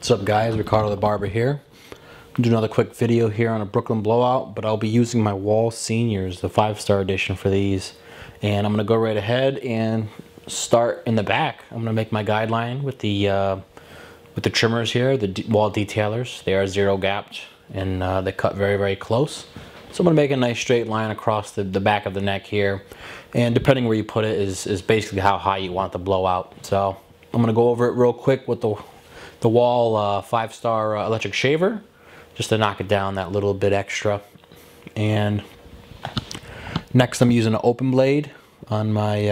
What's up guys, Ricardo the Barber here. Do another quick video here on a Brooklyn blowout, but I'll be using my Wahl Seniors, the 5-star edition for these. And I'm going to go right ahead and start in the back. I'm going to make my guideline with the trimmers here, the Wahl detailers. They are zero gapped and they cut very, very close. So I'm going to make a nice straight line across the back of the neck here. And depending where you put it is basically how high you want the blowout. So I'm going to go over it real quick with the Wahl 5-star electric shaver, just to knock it down that little bit extra. And next I'm using an open blade on my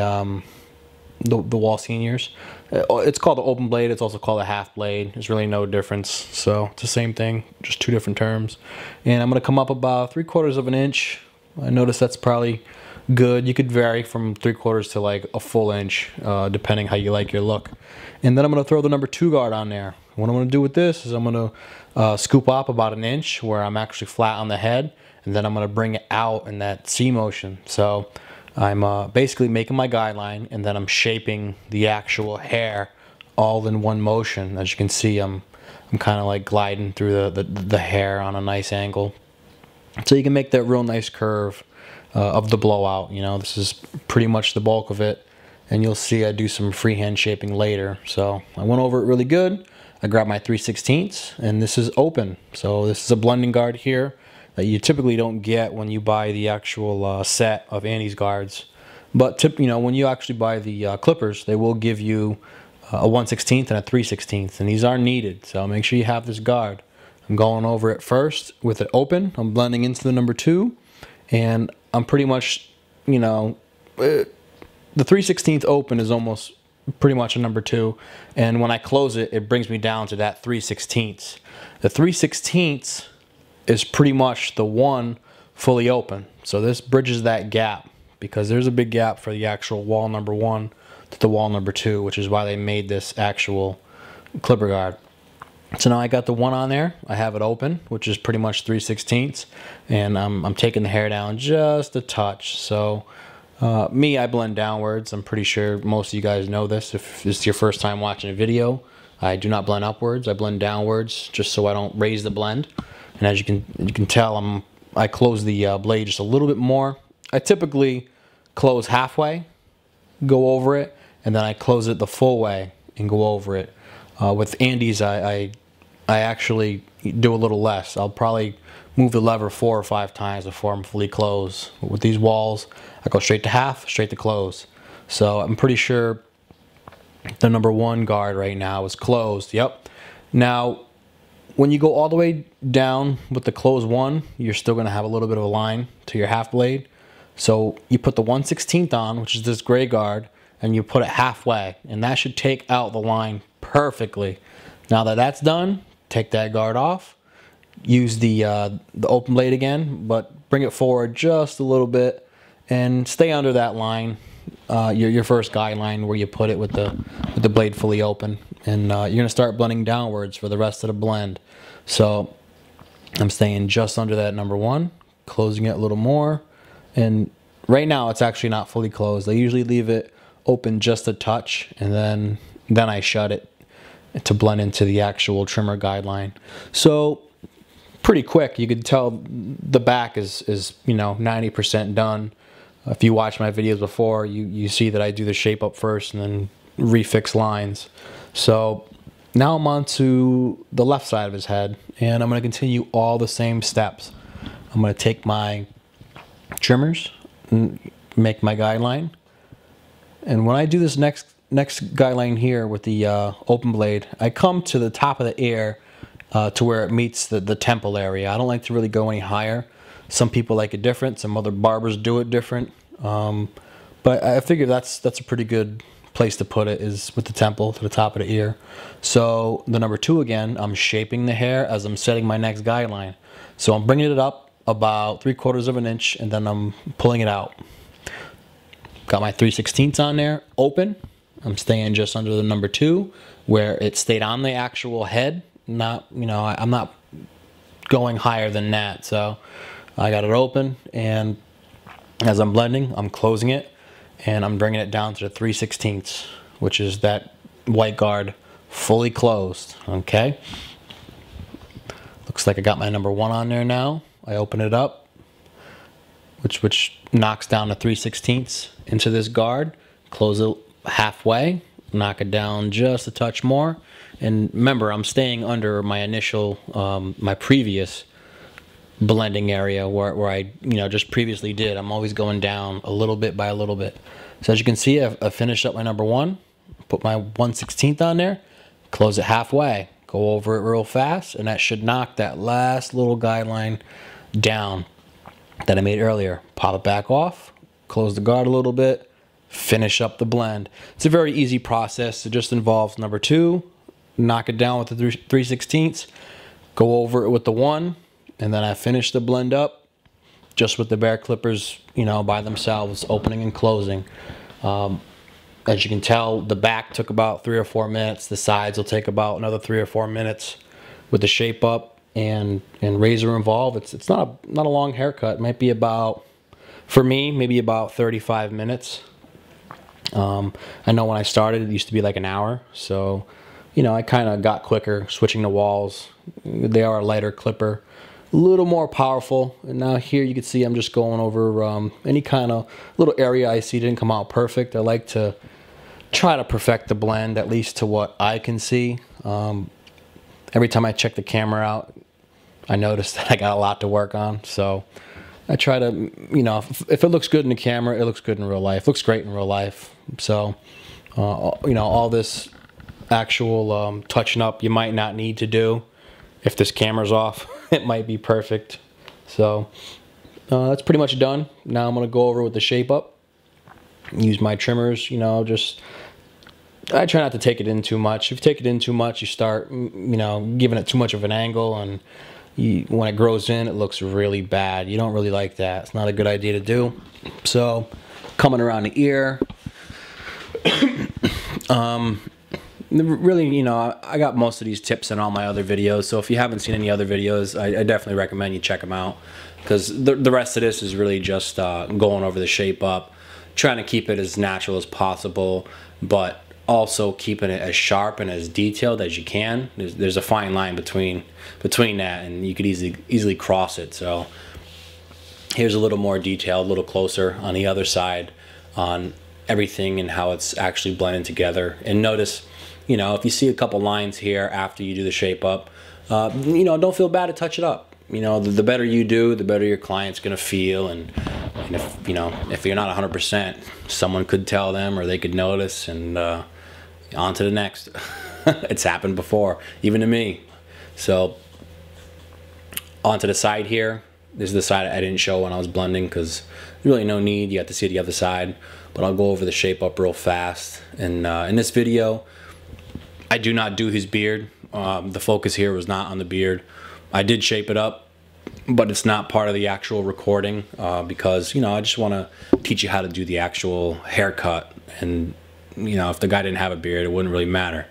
the Wahl Seniors. It's called an open blade, it's also called a half blade. There's really no difference, so it's the same thing, just two different terms. And I'm going to come up about 3/4 of an inch. I notice that's probably good. You could vary from 3/4 to like a full inch, depending how you like your look. And then I'm going to throw the number 2 guard on there. What I'm going to do with this is I'm going to scoop up about an inch where I'm actually flat on the head, and then I'm going to bring it out in that C motion. So I'm basically making my guideline, and then I'm shaping the actual hair all in one motion. As you can see, I'm kind of like gliding through the hair on a nice angle. So you can make that real nice curve of the blowout. You know, this is pretty much the bulk of it, and you'll see I do some freehand shaping later. So I went over it really good. I grabbed my 3/16, and this is open. So this is a blending guard here that you typically don't get when you buy the actual set of Andy's guards. But you know, when you actually buy the clippers, they will give you a 1/16 and a 3/16, and these are needed. So make sure you have this guard. I'm going over it first with it open. I'm blending into the number 2, and I'm pretty much, you know, the 3/16 open is almost pretty much a number 2, and when I close it, it brings me down to that 3/16. The 3/16 is pretty much the 1 fully open. So this bridges that gap, because there's a big gap for the actual Wahl number 1 to the Wahl number 2, which is why they made this actual clipper guard. So now I got the 1 on there. I have it open, which is pretty much 3/16, and I'm taking the hair down just a touch. So me, I blend downwards. I'm pretty sure most of you guys know this. If this is your first time watching a video, I do not blend upwards. I blend downwards just so I don't raise the blend. And as you can tell, I close the blade just a little bit more. I typically close halfway, go over it, and then I close it the full way and go over it. With Andy's, I actually do a little less. I'll probably move the lever 4 or 5 times before I'm fully closed. With these Wahls, I go straight to half, straight to close. So I'm pretty sure the number 1 guard right now is closed. Yep. Now, when you go all the way down with the closed 1, you're still going to have a little bit of a line to your half blade. So you put the 1/16 on, which is this gray guard, and you put it halfway, and that should take out the line perfectly. Now that that's done, take that guard off. Use the open blade again, but bring it forward just a little bit and stay under that line, your first guideline where you put it with the blade fully open, and you're gonna start blending downwards for the rest of the blend. So I'm staying just under that number 1, closing it a little more, and right now it's actually not fully closed. I usually leave it open just a touch, and then I shut it to blend into the actual trimmer guideline. So pretty quick. You can tell the back is you know, 90% done. If you watch my videos before, you see that I do the shape up first and then refix lines. So now I'm on to the left side of his head, and I'm going to continue all the same steps. I'm going to take my trimmers and make my guideline, and when I do this next guideline here with the open blade, I come to the top of the ear to where it meets the temple area. I don't like to really go any higher. Some people like it different. Some other barbers do it different. But I figure that's a pretty good place to put it, is with the temple to the top of the ear. So the number 2 again, I'm shaping the hair as I'm setting my next guideline. So I'm bringing it up about 3/4 of an inch, and then I'm pulling it out. Got my 3/16 on there, open. I'm staying just under the number 2 where it stayed on the actual head. Not, you know, I'm not going higher than that. So I got it open, and as I'm blending, I'm closing it, and I'm bringing it down to the 3/16, which is that white guard fully closed. Okay. Looks like I got my number 1 on there now. I open it up, which knocks down the 3/16 into this guard. Close it halfway, knock it down just a touch more. And remember, I'm staying under my initial, my previous blending area where I, just previously did. I'm always going down a little bit by a little bit. So as you can see, I finished up my number 1, put my 1/16 on there, close it halfway, go over it real fast, and that should knock that last little guideline down that I made earlier. Pop it back off, close the guard a little bit, finish up the blend. It's a very easy process. It just involves number 2, knock it down with the 3/16, go over it with the 1, and then I finish the blend up just with the bare clippers, by themselves, opening and closing. As you can tell, the back took about 3 or 4 minutes. The sides will take about another 3 or 4 minutes with the shape up and razor involved. It's not a long haircut. It might be about, for me, maybe about 35 minutes. I know when I started, it used to be like an hour. So, I kind of got quicker switching the Wahls. They are a lighter clipper, a little more powerful. And now here you can see I'm just going over any kind of little area I see didn't come out perfect. I like to try to perfect the blend, at least to what I can see. Every time I check the camera out, I notice that I got a lot to work on. So I try to, if it looks good in the camera, it looks good in real life. It looks great in real life. So, all this actual touching up you might not need to do. If this camera's off, it might be perfect. So that's pretty much done. Now I'm going to go over with the shape up. Use my trimmers, I try not to take it in too much. If you take it in too much, you start, giving it too much of an angle, and when it grows in, it looks really bad. You don't really like that. It's not a good idea to do. So, coming around the ear, really, I got most of these tips in all my other videos. So if you haven't seen any other videos, I definitely recommend you check them out, because the rest of this is really just going over the shape up, trying to keep it as natural as possible, but also keeping it as sharp and as detailed as you can. There's a fine line between that, and you could easily cross it. So here's a little more detailed, a little closer on the other side on everything and how it's actually blending together. And notice, if you see a couple lines here after you do the shape up, don't feel bad to touch it up. The better you do, the better your client's gonna feel, and if you're not 100%, someone could tell them, or they could notice, and on to the next. It's happened before, even to me. So onto the side here. This is the side I didn't show when I was blending, because there's really no need. You have to see the other side. But I'll go over the shape up real fast. And in this video, I do not do his beard. The focus here was not on the beard. I did shape it up, but it's not part of the actual recording, because I just want to teach you how to do the actual haircut. And if the guy didn't have a beard, it wouldn't really matter.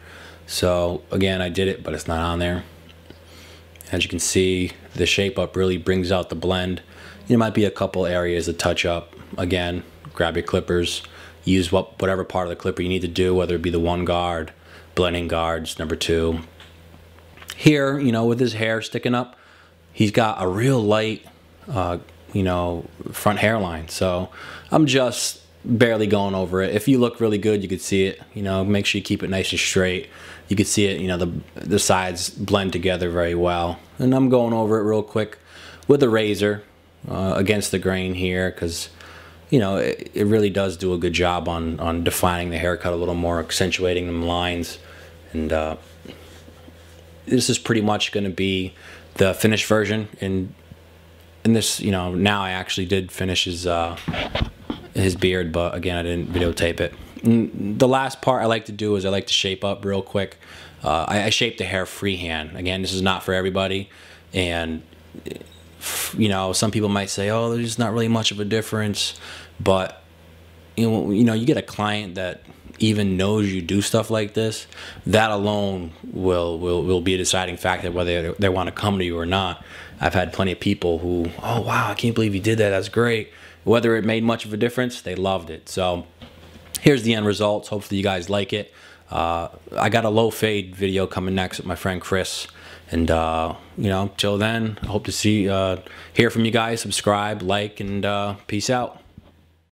So again, I did it, but it's not on there. As you can see, the shape up really brings out the blend. There might be a couple areas to touch up. Again, grab your clippers, use whatever part of the clipper you need to do, whether it be the 1 guard, blending guards, number 2. Here, with his hair sticking up, he's got a real light, front hairline. So I'm just barely going over it. If you look really good, you could see it. Make sure you keep it nice and straight. You can see it, the sides blend together very well. And I'm going over it real quick with a razor against the grain here, because it really does do a good job on defining the haircut a little more, accentuating them lines. And this is pretty much going to be the finished version. And this, now I actually did finish his beard, but again, I didn't videotape it. And the last part I like to do is I like to shape up real quick. I shape the hair freehand. Again, this is not for everybody, and some people might say, oh, there's not really much of a difference, but you get a client that even knows you do stuff like this, that alone will be a deciding factor whether they want to come to you or not. I've had plenty of people who, oh wow, I can't believe you did that, that's great. Whether it made much of a difference, they loved it. So here's the end results. Hopefully you guys like it. I got a low fade video coming next with my friend Chris. And you know, till then, I hope to hear from you guys. Subscribe, like, and peace out.